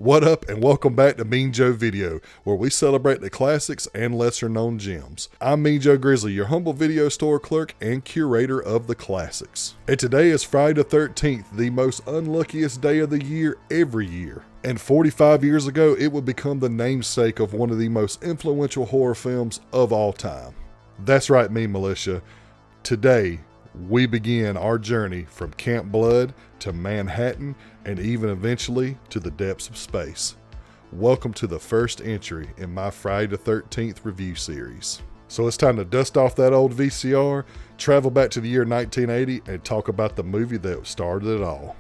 What up, and welcome back to Mean Joe Video, where we celebrate the classics and lesser known gems. I'm Mean Joe Grizzly, your humble video store clerk and curator of the classics. And today is Friday the 13th, the most unluckiest day of the year every year. And 45 years ago, it would become the namesake of one of the most influential horror films of all time. That's right, me Militia. Today, we begin our journey from Camp Blood to Manhattan and even eventually to the depths of space. Welcome to the first entry in my Friday the 13th review series. So it's time to dust off that old VCR, travel back to the year 1980, and talk about the movie that started it all.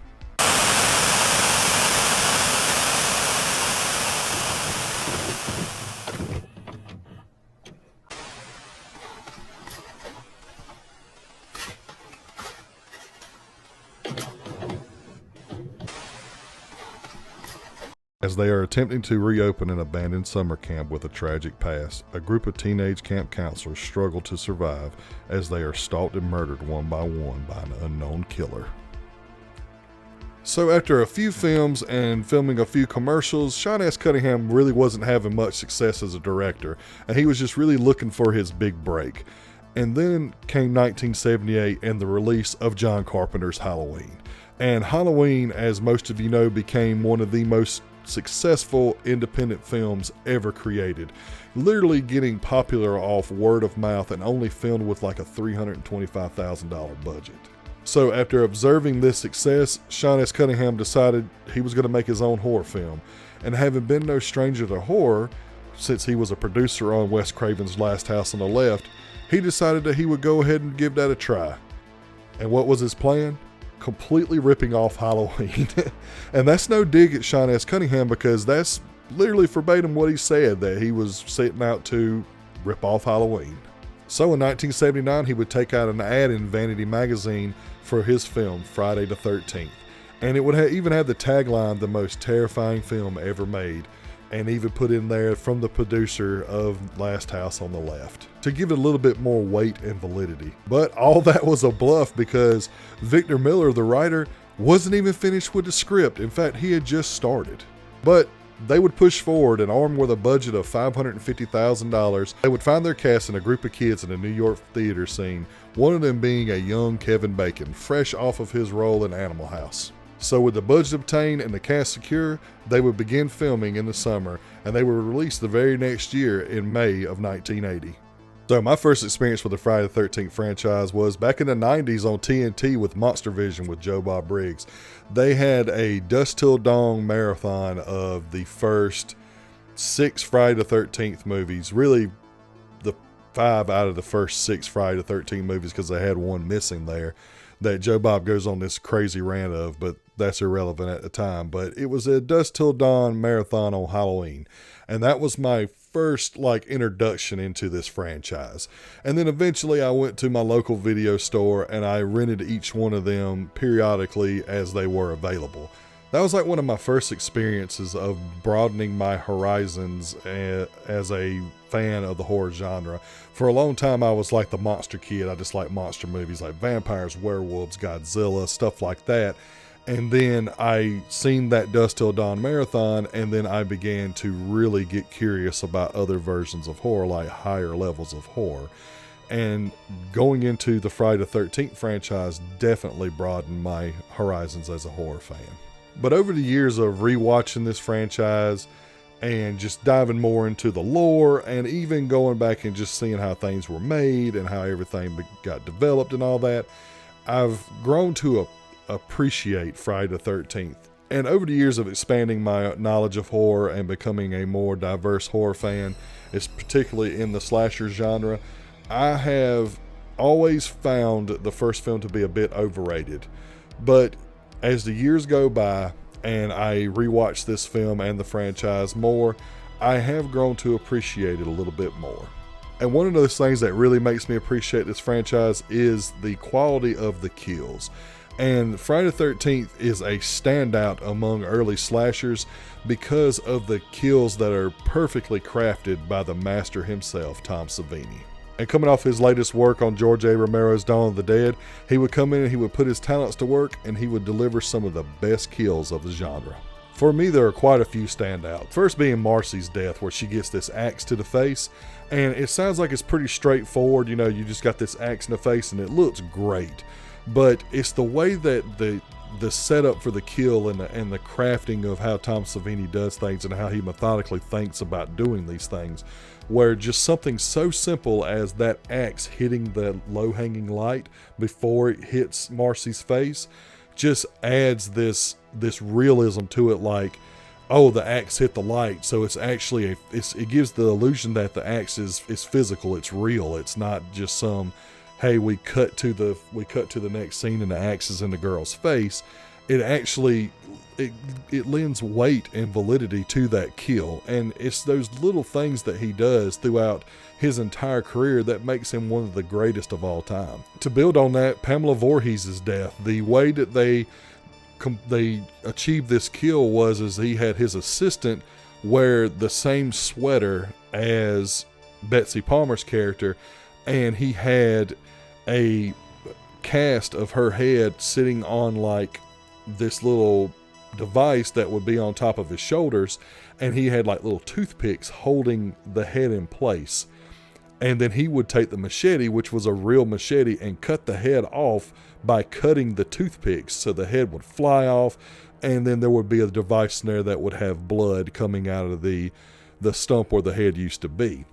As they are attempting to reopen an abandoned summer camp with a tragic past, a group of teenage camp counselors struggle to survive as they are stalked and murdered one by an unknown killer. So after a few films and filming a few commercials, Sean S. Cunningham really wasn't having much success as a director, and he was just really looking for his big break. And then came 1978 and the release of John Carpenter's Halloween. And Halloween, as most of you know, became one of the most successful independent films ever created, literally getting popular off word of mouth and only filmed with like a $325,000 budget. So after observing this success, Sean S. Cunningham decided he was going to make his own horror film, and having been no stranger to horror since he was a producer on Wes Craven's Last House on the Left, he decided that he would go ahead and give that a try. And what was his plan? Completely ripping off Halloween. And that's no dig at Sean S. Cunningham, because that's literally verbatim what he said, that he was setting out to rip off Halloween. So in 1979, he would take out an ad in Vanity magazine for his film, Friday the 13th. And it would even have the tagline, "The most terrifying film ever made," and even put in there, "from the producer of Last House on the Left," to give it a little bit more weight and validity. But all that was a bluff, because Victor Miller, the writer, wasn't even finished with the script. In fact, he had just started. But they would push forward, and armed with a budget of $550,000, they would find their cast in a group of kids in a New York theater scene, one of them being a young Kevin Bacon, fresh off of his role in Animal House. So with the budget obtained and the cast secure, they would begin filming in the summer, and they were released the very next year in May of 1980. So my first experience with the Friday the 13th franchise was back in the 90s on TNT with Monster Vision with Joe Bob Briggs. They had a Dusk Till Dawn marathon of the first 6 Friday the 13th movies, really the 5 out of the first 6 Friday the 13th movies, because they had one missing there that Joe Bob goes on this crazy rant of, but that's irrelevant at the time. But it was a Dusk Till Dawn marathon on Halloween, and that was my first introduction into this franchise. And then eventually I went to my local video store and I rented each one of them periodically as they were available. That was one of my first experiences of broadening my horizons as a fan of the horror genre. For a long time, I was the monster kid. I just like monster movies like vampires, werewolves, Godzilla, stuff like that. And then I seen that Dusk Till Dawn marathon, and then I began to really get curious about other versions of horror, like higher levels of horror. And going into the Friday the 13th franchise definitely broadened my horizons as a horror fan. But over the years of rewatching this franchise and just diving more into the lore, and even going back and just seeing how things were made and how everything got developed and all that, I've grown to appreciate Friday the 13th. And over the years of expanding my knowledge of horror and becoming a more diverse horror fan, it's particularly in the slasher genre, I have always found the first film to be a bit overrated. But as the years go by and I rewatch this film and the franchise more, I have grown to appreciate it a little bit more. And one of those things that really makes me appreciate this franchise is the quality of the kills. And Friday the 13th is a standout among early slashers because of the kills that are perfectly crafted by the master himself, Tom Savini. And coming off his latest work on George A. Romero's Dawn of the Dead, he would come in and he would put his talents to work, and he would deliver some of the best kills of the genre. For me, there are quite a few standout. First being Marcy's death, where she gets this axe to the face, and it sounds like it's pretty straightforward. You know, you just got this axe in the face and it looks great, but it's the way that the setup for the kill and the crafting of how Tom Savini does things and how he methodically thinks about doing these things, where just something so simple as that axe hitting the low-hanging light before it hits Marcy's face just adds this realism to it, like, oh, the axe hit the light, so it's actually it gives the illusion that the axe is physical, it's real, it's not just some, hey, we cut to the next scene and the axe is in the girl's face. It actually it lends weight and validity to that kill, and it's those little things that he does throughout his entire career that makes him one of the greatest of all time. To build on that, Pamela Voorhees' death, the way that they achieved this kill was as he had his assistant wear the same sweater as Betsy Palmer's character, and he had a cast of her head sitting on like this little device that would be on top of his shoulders, and he had like little toothpicks holding the head in place. And then he would take the machete, which was a real machete, and cut the head off by cutting the toothpicks, so the head would fly off, and then there would be a device in there that would have blood coming out of the stump where the head used to be.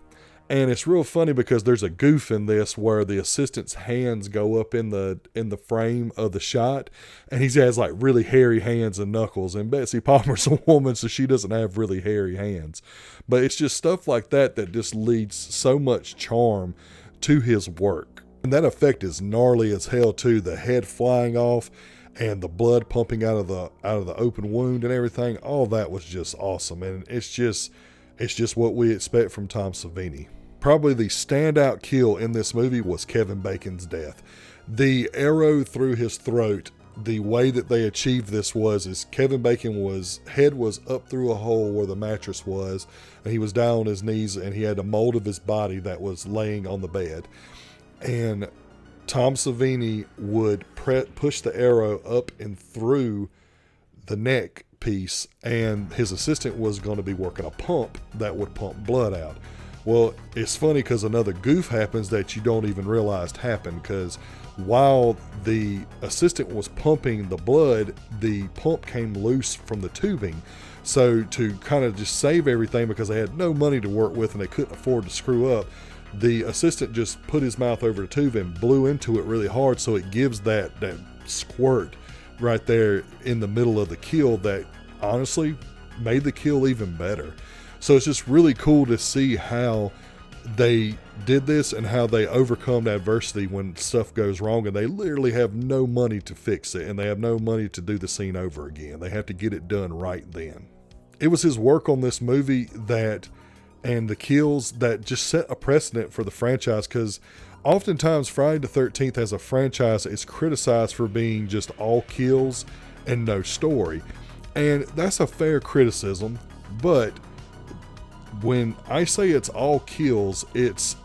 And it's real funny because there's a goof in this where the assistant's hands go up in the frame of the shot, and he has like really hairy hands and knuckles, and Betsy Palmer's a woman, so she doesn't have really hairy hands. But it's just stuff like that that just leads so much charm to his work. And that effect is gnarly as hell too, the head flying off and the blood pumping out of the open wound and everything. All that was just awesome, and it's just what we expect from Tom Savini. Probably the standout kill in this movie was Kevin Bacon's death. The arrow through his throat, the way that they achieved this is Kevin Bacon's head was up through a hole where the mattress was, and he was down on his knees, and he had a mold of his body that was laying on the bed. And Tom Savini would push the arrow up and through the neck piece, and his assistant was going to be working a pump that would pump blood out. Well, it's funny because another goof happens that you don't even realize happened, because while the assistant was pumping the blood, the pump came loose from the tubing. So to kind of just save everything, because they had no money to work with and they couldn't afford to screw up, the assistant just put his mouth over the tube and blew into it really hard, so it gives that squirt right there in the middle of the kill that honestly made the kill even better. So it's just really cool to see how they did this and how they overcome adversity when stuff goes wrong, and they literally have no money to fix it, and they have no money to do the scene over again. They have to get it done right then. It was his work on this movie and the kills that just set a precedent for the franchise, because oftentimes Friday the 13th as a franchise is criticized for being just all kills and no story. And that's a fair criticism, but when I say it's all kills, that's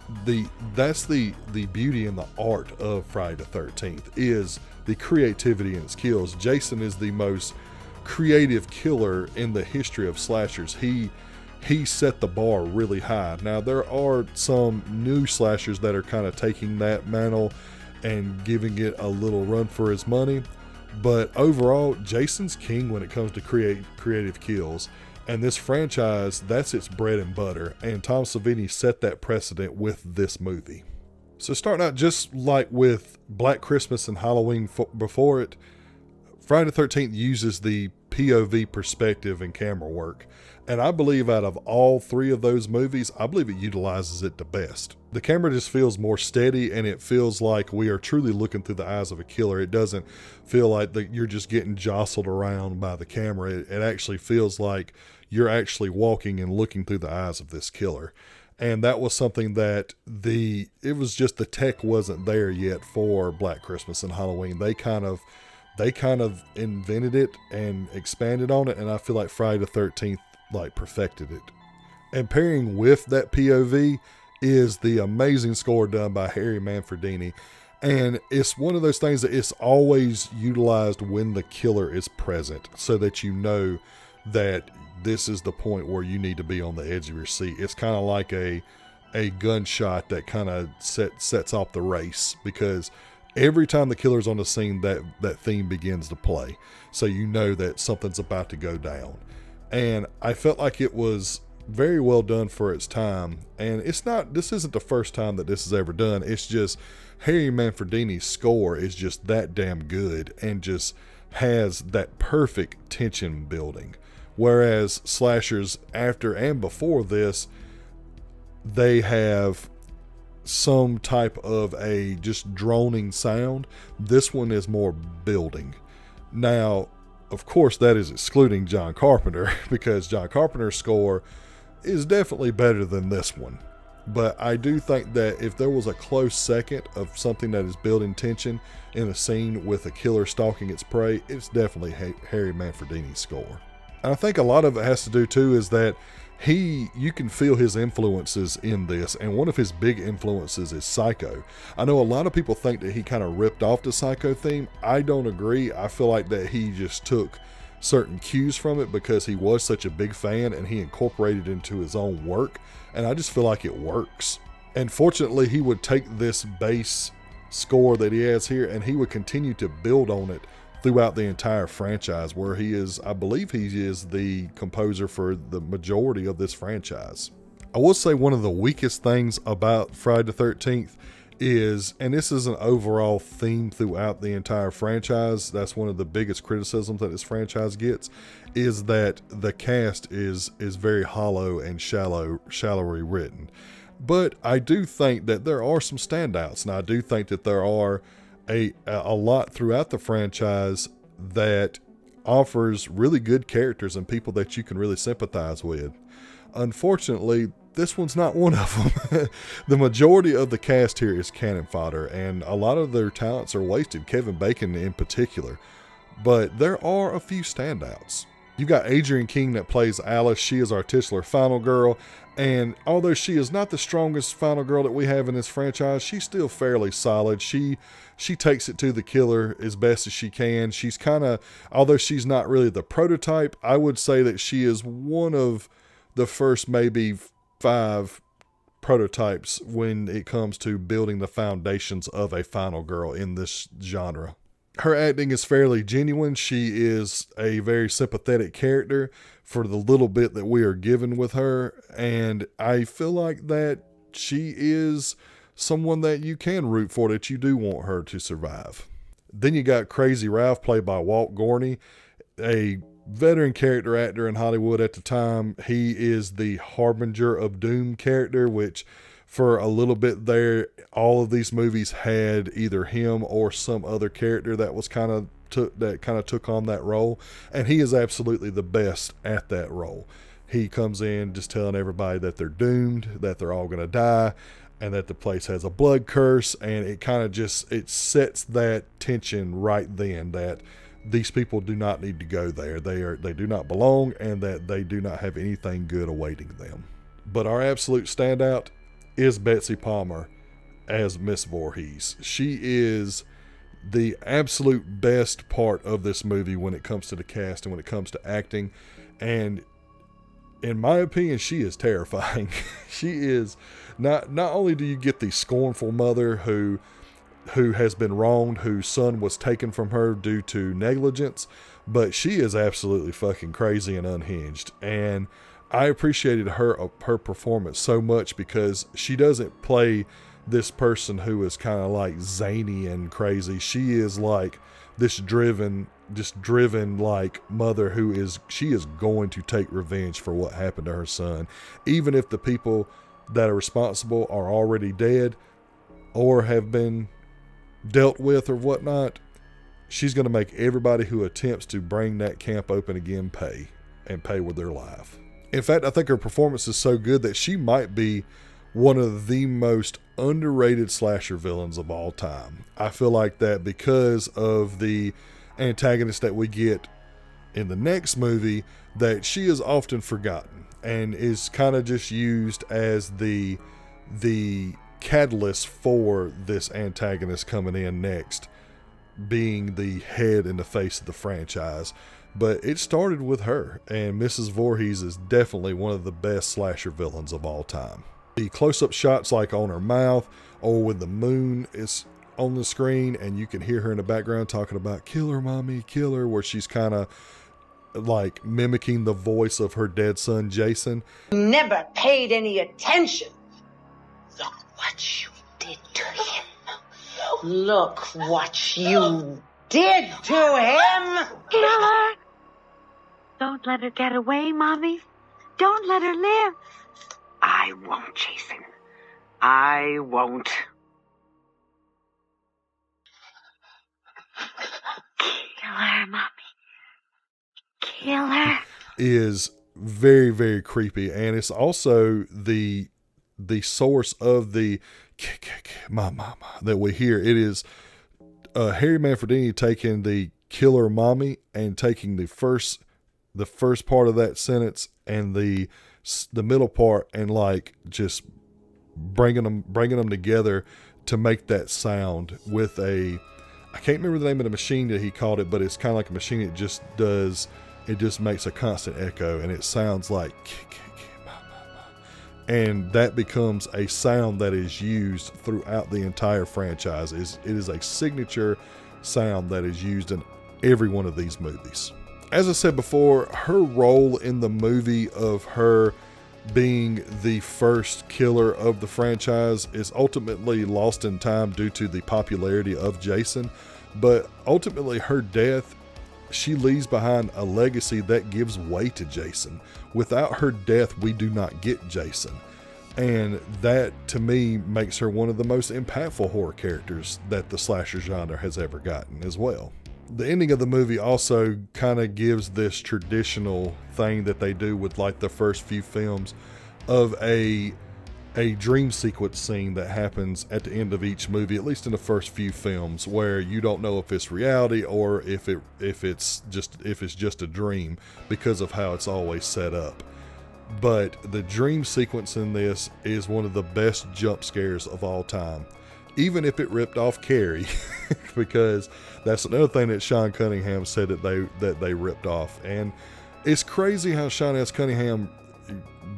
the beauty and the art of Friday the 13th, is the creativity in its kills. Jason is the most creative killer in the history of slashers. He set the bar really high. Now there are some new slashers that are kind of taking that mantle and giving it a little run for his money, but overall Jason's king when it comes to creative kills. And this franchise, that's its bread and butter. And Tom Savini set that precedent with this movie. So starting out just like with Black Christmas and Halloween before it, Friday the 13th uses the POV perspective and camera work. And I believe out of all three of those movies, I believe it utilizes it the best. The camera just feels more steady, and it feels like we are truly looking through the eyes of a killer. It doesn't feel like that you're just getting jostled around by the camera. It actually feels like you're actually walking and looking through the eyes of this killer. And that was something that it was just the tech wasn't there yet for Black Christmas and Halloween. They kind of invented it and expanded on it, and I feel like Friday the 13th perfected it. And pairing with that POV is the amazing score done by Harry Manfredini. And it's one of those things that it's always utilized when the killer is present, so that you know that this is the point where you need to be on the edge of your seat. It's kind of like a gunshot that kind of sets off the race, because every time the killer's on the scene, that theme begins to play. So you know that something's about to go down. And I felt like it was very well done for its time. And this isn't the first time that this is ever done. It's just Harry Manfredini's score is just that damn good and just has that perfect tension building. Whereas slashers after and before this, they have some type of a just droning sound. This one is more building. Now, of course, that is excluding John Carpenter, because John Carpenter's score is definitely better than this one. But I do think that if there was a close second of something that is building tension in a scene with a killer stalking its prey, it's definitely Harry Manfredini's score. And I think a lot of it has to do too is that you can feel his influences in this, and one of his big influences is Psycho. I know a lot of people think that he kind of ripped off the Psycho theme. I don't agree. I feel like that he just took certain cues from it because he was such a big fan and he incorporated it into his own work, and I just feel like it works. And fortunately, he would take this base score that he has here and he would continue to build on it throughout the entire franchise, where I believe he is the composer for the majority of this franchise. I will say one of the weakest things about Friday the 13th is, and this is an overall theme throughout the entire franchise, that's one of the biggest criticisms that this franchise gets, is that the cast is very hollow and shallowly written. But I do think that there are some standouts, and I do think that there are a lot throughout the franchise that offers really good characters and people that you can really sympathize with. Unfortunately, this one's not one of them. The majority of the cast here is cannon fodder, and a lot of their talents are wasted, Kevin Bacon in particular. But there are a few standouts. You got Adrienne King that plays Alice. She is our titular final girl, and although she is not the strongest final girl that we have in this franchise, she's still fairly solid. She takes it to the killer as best as she can. She's although she's not really the prototype, I would say that she is one of the first maybe 5 prototypes when it comes to building the foundations of a final girl in this genre. Her acting is fairly genuine. She is a very sympathetic character for the little bit that we are given with her, and I feel like that she is someone that you can root for, that you do want her to survive. Then you got Crazy Ralph, played by Walt Gorney, a veteran character actor in Hollywood at the time. He is the Harbinger of Doom character, which for a little bit there, all of these movies had either him or some other character that was kind of took on that role, and he is absolutely the best at that role. He comes in just telling everybody that they're doomed, that they're all going to die, and that the place has a blood curse, and it sets that tension right then that these people do not need to go there. They do not belong, and that they do not have anything good awaiting them. But our absolute standout is Betsy Palmer as Miss Voorhees. She is the absolute best part of this movie when it comes to the cast and when it comes to acting. And in my opinion, she is terrifying. She is not only do you get the scornful mother who has been wronged, whose son was taken from her due to negligence, but she is absolutely fucking crazy and unhinged. And I appreciated her performance so much because she doesn't play this person who is kind of like zany and crazy. She is like this driven like mother she is going to take revenge for what happened to her son. Even if the people that are responsible are already dead or have been dealt with or whatnot, she's going to make everybody who attempts to bring that camp open again pay with their life. In fact, I think her performance is so good that she might be one of the most underrated slasher villains of all time. I feel like that because of the antagonist that we get in the next movie, that she is often forgotten and is kind of just used as the catalyst for this antagonist coming in next. being the head and the face of the franchise. But it started with her, and Mrs. Voorhees is definitely one of the best slasher villains of all time. The close-up shots like on her mouth or when the moon is on the screen and you can hear her in the background talking about "kill her, mommy, kill her," where she's kind of like mimicking the voice of her dead son Jason. Never paid any attention. Look what you did to him. Look what you did to him. Kill her. Don't let her get away, Mommy. Don't let her live. I won't, Jason. I won't. Kill her, Mommy. Kill her. Is very, very creepy, and it's also the source of the mama that we hear. It is Harry Manfredini taking the "killer mommy" and taking the first part of that sentence and the middle part and like just bringing them together to make that sound with I can't remember the name of the machine that he called it, but it's kind of like a machine. It just makes a constant echo, and it sounds like and that becomes a sound that is used throughout the entire franchise. It is a signature sound that is used in every one of these movies. As I said before, her role in the movie of her being the first killer of the franchise is ultimately lost in time due to the popularity of Jason, but ultimately her death, she leaves behind a legacy that gives way to Jason. Without her death, we do not get Jason. And that, to me, makes her one of the most impactful horror characters that the slasher genre has ever gotten as well. The ending of the movie also kind of gives this traditional thing that they do with like the first few films of a dream sequence scene that happens at the end of each movie, at least in the first few films, where you don't know if it's reality or if it's just a dream because of how it's always set up. But the dream sequence in this is one of the best jump scares of all time, even if it ripped off Carrie, because that's another thing that Sean Cunningham said that they ripped off. And it's crazy how Sean S. Cunningham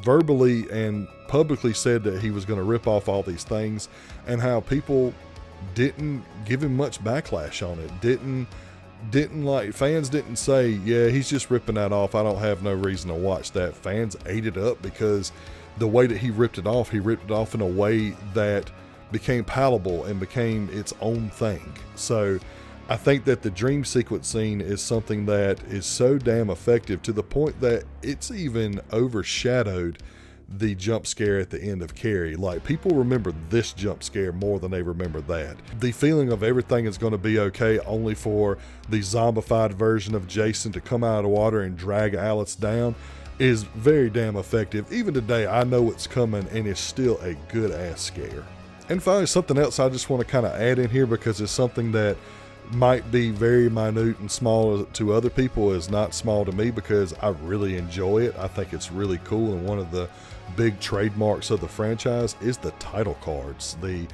verbally and publicly said that he was going to rip off all these things, and how people didn't give him much backlash on it. Didn't like, fans didn't say, yeah, he's just ripping that off, I don't have no reason to watch that. Fans ate it up because the way that he ripped it off in a way that became palatable and became its own thing. So I think that the dream sequence scene is something that is so damn effective to the point that it's even overshadowed the jump scare at the end of Carrie. Like, people remember this jump scare more than they remember that. The feeling of everything is going to be okay, only for the zombified version of Jason to come out of the water and drag Alice down, is very damn effective. Even today, I know it's coming, and it's still a good ass scare. And finally, something else I just want to kind of add in here, because it's something that might be very minute and small to other people, is not small to me because I really enjoy it. I think it's really cool, and one of the big trademarks of the franchise is the title cards. The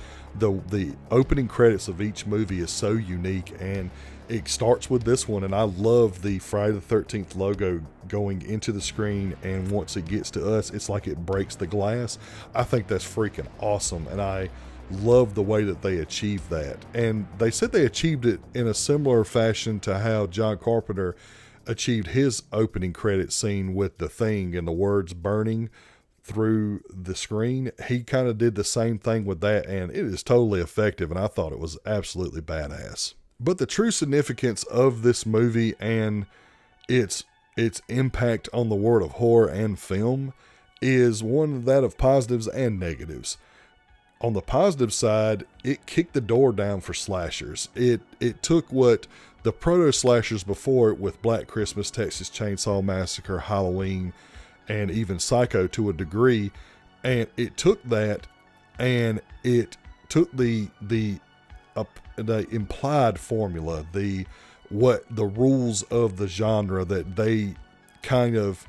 opening credits of each movie is so unique, and it starts with this one, and I love the Friday the 13th logo going into the screen, and once it gets to us, it's like it breaks the glass. I think that's freaking awesome, and I love the way that they achieved that. And they said they achieved it in a similar fashion to how John Carpenter achieved his opening credit scene with The Thing and the words burning through the screen. He kind of did the same thing with that, and it is totally effective, and I thought it was absolutely badass. But the true significance of this movie and its impact on the world of horror and film is one that of positives and negatives. On the positive side, it kicked the door down for slashers. It took what the proto-slashers before it, with Black Christmas, Texas Chainsaw Massacre, Halloween, and even Psycho to a degree, and it took that, and it took the implied formula, the rules of the genre that they kind of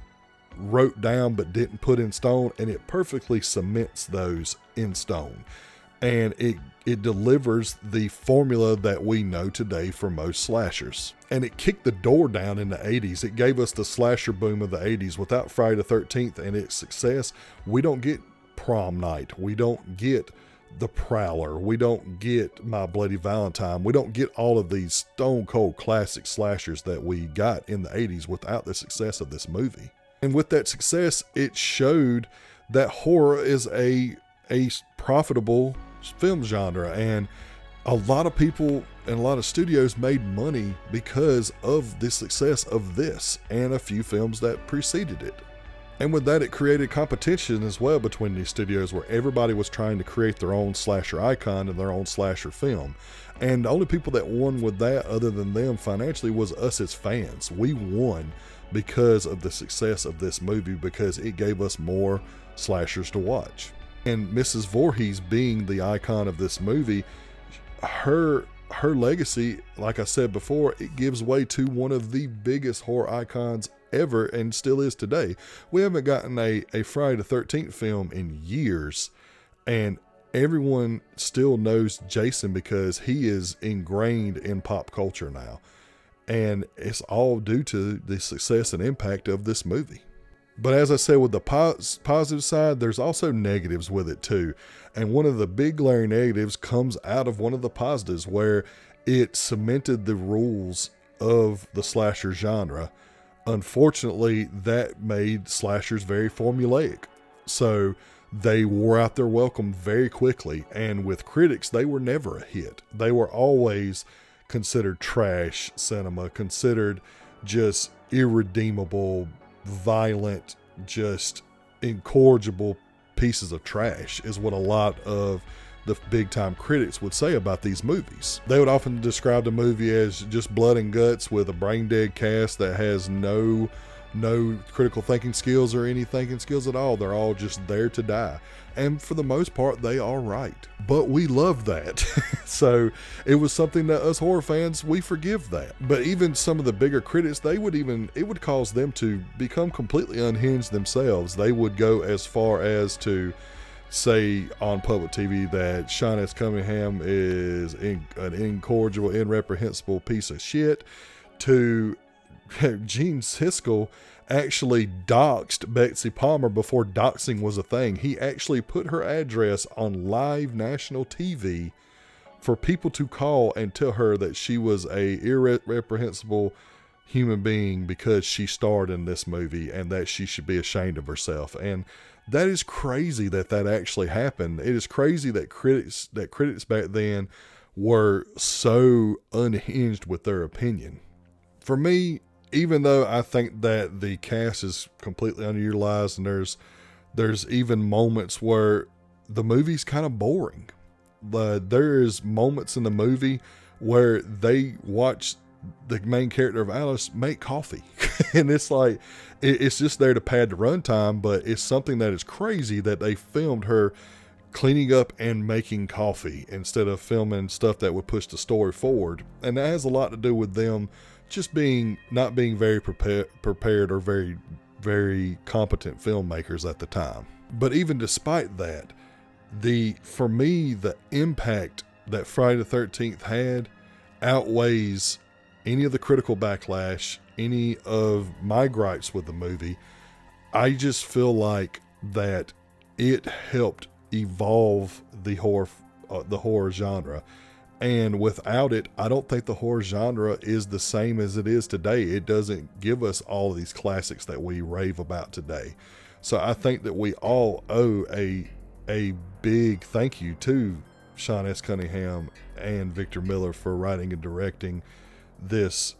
wrote down but didn't put in stone, and it perfectly cements those in stone. And it delivers the formula that we know today for most slashers. And it kicked the door down in the 80s. It gave us the slasher boom of the 80s. Without Friday the 13th and its success, we don't get Prom Night. We don't get The Prowler. We don't get My Bloody Valentine. We don't get all of these stone cold classic slashers that we got in the 80s without the success of this movie. And with that success, it showed that horror is a profitable film genre, and a lot of people and a lot of studios made money because of the success of this and a few films that preceded it. And with that, it created competition as well between these studios, where everybody was trying to create their own slasher icon and their own slasher film. And the only people that won with that, other than them financially, was us as fans. We won because of the success of this movie, because it gave us more slashers to watch. And Mrs. Voorhees being the icon of this movie, her legacy, like I said before, it gives way to one of the biggest horror icons ever, and still is today. We haven't gotten a Friday the 13th film in years, and everyone still knows Jason because he is ingrained in pop culture now. And it's all due to the success and impact of this movie. But as I said, with the positive side, there's also negatives with it too. And one of the big glaring negatives comes out of one of the positives, where it cemented the rules of the slasher genre. Unfortunately, that made slashers very formulaic. So they wore out their welcome very quickly. And with critics, they were never a hit. They were always considered trash cinema, considered just irredeemable, violent, just incorrigible pieces of trash, is what a lot of the big time critics would say about these movies. They would often describe the movie as just blood and guts with a brain dead cast that has no critical thinking skills or any thinking skills at all. They're all just there to die. And for the most part, they are right. But we love that. So it was something that us horror fans, we forgive that. But even some of the bigger critics, it would cause them to become completely unhinged themselves. They would go as far as to say on public TV that Sean S. Cunningham is an incorrigible, irreprehensible piece of shit, to Gene Siskel actually doxed Betsy Palmer before doxing was a thing. He actually put her address on live national TV for people to call and tell her that she was a irreprehensible human being because she starred in this movie, and that she should be ashamed of herself. And that is crazy that actually happened. It is crazy that critics back then were so unhinged with their opinion. For me, even though I think that the cast is completely underutilized, and there's even moments where the movie's kind of boring. There is moments in the movie where they watch the main character of Alice make coffee. And it's like, it's just there to pad the runtime, but it's something that is crazy that they filmed her cleaning up and making coffee instead of filming stuff that would push the story forward. And that has a lot to do with them just not being very prepared or very, very competent filmmakers at the time. But even despite that, for me, the impact that Friday the 13th had outweighs any of the critical backlash, any of my gripes with the movie. I just feel like that it helped evolve the horror genre. And without it, I don't think the horror genre is the same as it is today. It doesn't give us all of these classics that we rave about today. So I think that we all owe a big thank you to Sean S. Cunningham and Victor Miller for writing and directing this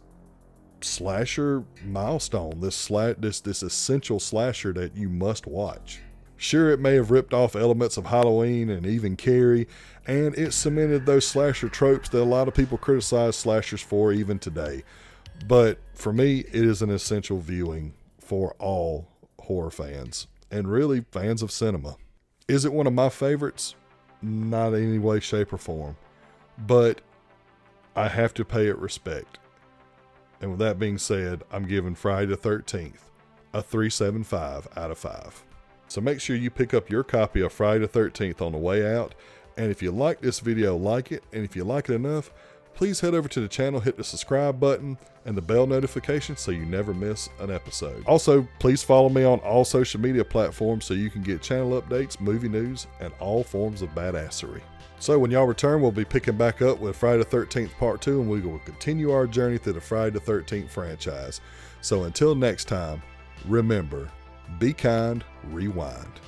slasher milestone, this essential slasher that you must watch. Sure, it may have ripped off elements of Halloween and even Carrie, and it cemented those slasher tropes that a lot of people criticize slashers for even today. But for me, it is an essential viewing for all horror fans, and really fans of cinema. Is it one of my favorites? Not in any way, shape, or form. But I have to pay it respect. And with that being said, I'm giving Friday the 13th a 3.75 out of 5. So make sure you pick up your copy of Friday the 13th on the way out, And if you like this video, like it. And if you like it enough, please head over to the channel, hit the subscribe button and the bell notification so you never miss an episode. Also, please follow me on all social media platforms so you can get channel updates, movie news, and all forms of badassery. So when y'all return, we'll be picking back up with Friday the 13th Part 2, and we will continue our journey through the Friday the 13th franchise. So until next time, remember, be kind, rewind.